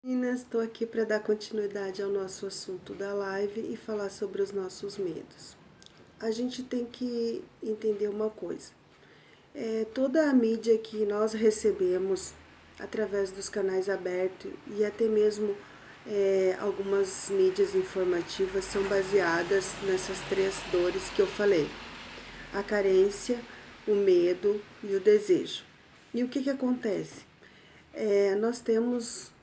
Meninas, estou aqui para dar continuidade ao nosso assunto da live e falar sobre os nossos medos. A gente tem que entender uma coisa. Toda a mídia que nós recebemos através dos canais abertos e até mesmo algumas mídias informativas são baseadas nessas três dores que eu falei. A carência, o medo e o desejo. E o que acontece? Nós temos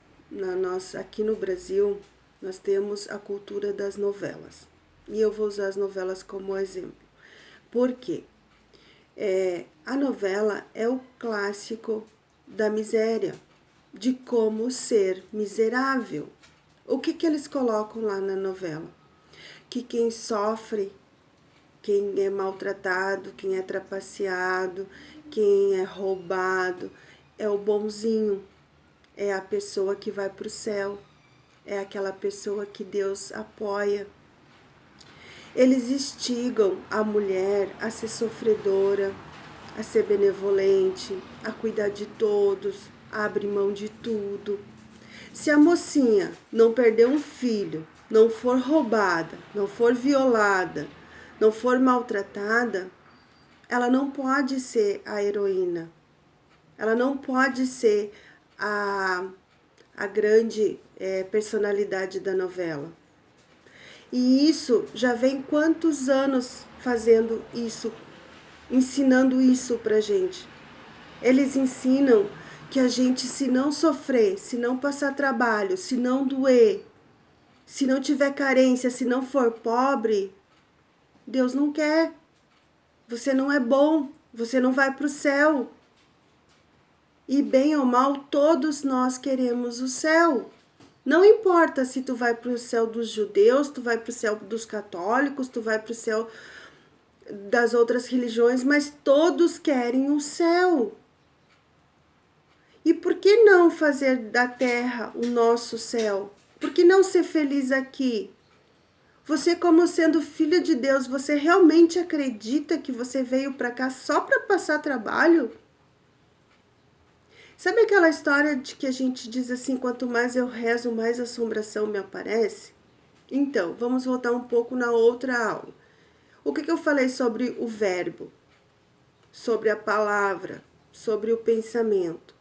aqui no Brasil, nós temos a cultura das novelas. E eu vou usar as novelas como exemplo. Por quê? A novela é o clássico da miséria, de como ser miserável. O que eles colocam lá na novela? Que quem sofre, quem é maltratado, quem é trapaceado, quem é roubado, é o bonzinho. É a pessoa que vai para o céu, é aquela pessoa que Deus apoia. Eles instigam a mulher a ser sofredora, a ser benevolente, a cuidar de todos, a abrir mão de tudo. Se a mocinha não perder um filho, não for roubada, não for violada, não for maltratada, ela não pode ser a heroína. Ela não pode ser a grande personalidade da novela. E isso já vem quantos anos fazendo isso, ensinando isso pra gente. Eles ensinam que a gente, se não sofrer, se não passar trabalho, se não doer, se não tiver carência, se não for pobre, Deus não quer. Você não é bom, você não vai pro céu. E bem ou mal, todos nós queremos o céu. Não importa se tu vai para o céu dos judeus, tu vai para o céu dos católicos, tu vai para o céu das outras religiões, mas todos querem o céu. E por que não fazer da terra o nosso céu? Por que não ser feliz aqui? Você, como sendo filho de Deus, você realmente acredita que você veio para cá só para passar trabalho? Sabe aquela história de que a gente diz assim, quanto mais eu rezo, mais assombração me aparece? Então, vamos voltar um pouco na outra aula. O que eu falei sobre o verbo, sobre a palavra, sobre o pensamento?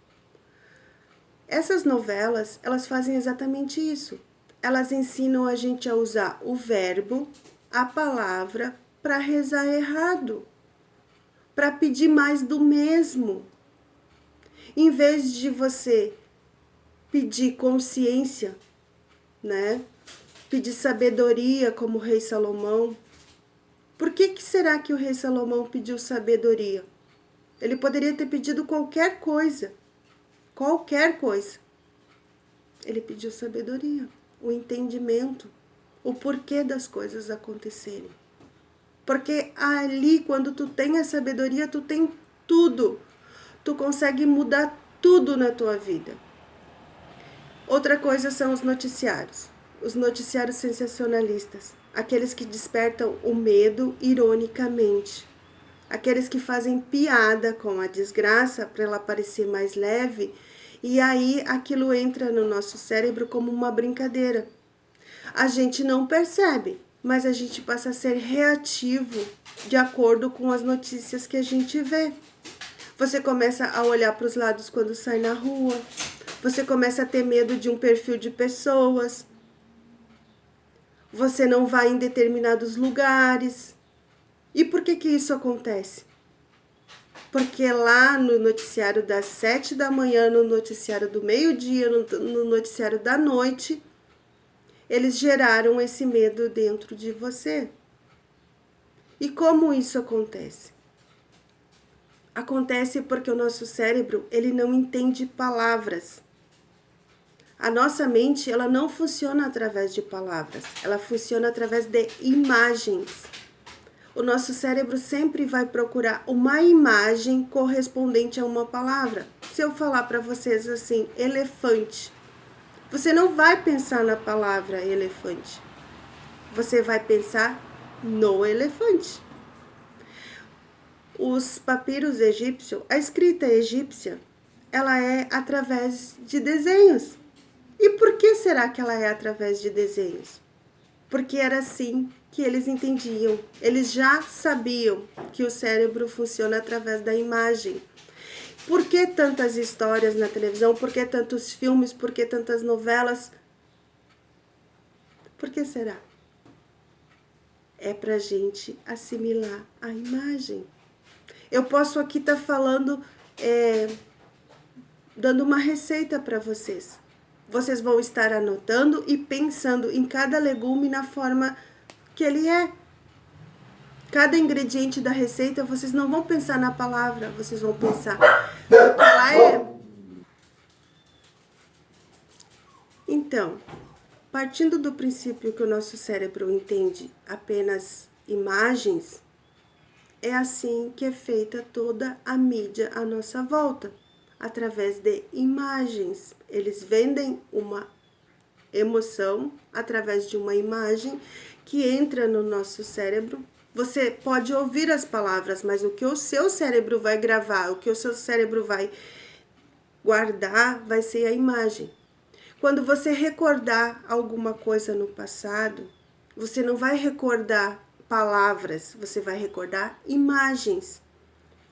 Essas novelas, elas fazem exatamente isso. Elas ensinam a gente a usar o verbo, a palavra, para rezar errado, para pedir mais do mesmo. Em vez de você pedir consciência, né? Pedir sabedoria, como o rei Salomão. Por que será que o rei Salomão pediu sabedoria? Ele poderia ter pedido qualquer coisa. Qualquer coisa. Ele pediu sabedoria, o entendimento, o porquê das coisas acontecerem. Porque ali, quando tu tem a sabedoria, tu tem tudo. Tu consegue mudar tudo na tua vida. Outra coisa são os noticiários sensacionalistas, aqueles que despertam o medo ironicamente, aqueles que fazem piada com a desgraça para ela parecer mais leve, e aí aquilo entra no nosso cérebro como uma brincadeira. A gente não percebe, mas a gente passa a ser reativo de acordo com as notícias que a gente vê. Você começa a olhar para os lados quando sai na rua. Você começa a ter medo de um perfil de pessoas. Você não vai em determinados lugares. E por que isso acontece? Porque lá no noticiário das 7 da manhã, no noticiário do meio-dia, no noticiário da noite, eles geraram esse medo dentro de você. E como isso acontece? Acontece porque o nosso cérebro, ele não entende palavras. A nossa mente, ela não funciona através de palavras, ela funciona através de imagens. O nosso cérebro sempre vai procurar uma imagem correspondente a uma palavra. Se eu falar para vocês assim, elefante, você não vai pensar na palavra elefante. Você vai pensar no elefante. Os papiros egípcios, a escrita egípcia, ela é através de desenhos. E por que será que ela é através de desenhos? Porque era assim que eles entendiam. Eles já sabiam que o cérebro funciona através da imagem. Por que tantas histórias na televisão? Por que tantos filmes? Por que tantas novelas? Por que será? É pra gente assimilar a imagem. Eu posso aqui estar falando, dando uma receita para vocês. Vocês vão estar anotando e pensando em cada legume na forma que ele é. Cada ingrediente da receita, vocês não vão pensar na palavra, vocês vão pensar o que ela é. Então, partindo do princípio que o nosso cérebro entende apenas imagens, é assim que é feita toda a mídia à nossa volta, através de imagens. Eles vendem uma emoção através de uma imagem que entra no nosso cérebro. Você pode ouvir as palavras, mas o que o seu cérebro vai gravar, o que o seu cérebro vai guardar, vai ser a imagem. Quando você recordar alguma coisa no passado, você não vai recordar palavras, você vai recordar imagens.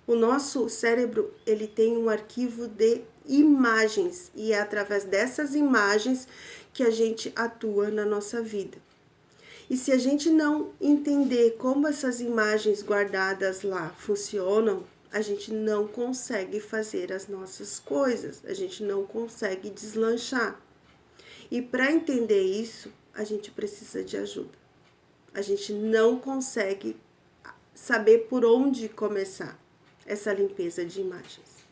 O nosso cérebro, ele tem um arquivo de imagens e é através dessas imagens que a gente atua na nossa vida. E se a gente não entender como essas imagens guardadas lá funcionam, a gente não consegue fazer as nossas coisas, a gente não consegue deslanchar. E para entender isso, a gente precisa de ajuda. A gente não consegue saber por onde começar essa limpeza de imagens.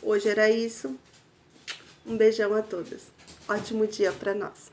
Hoje era isso. Um beijão a todas. Ótimo dia para nós.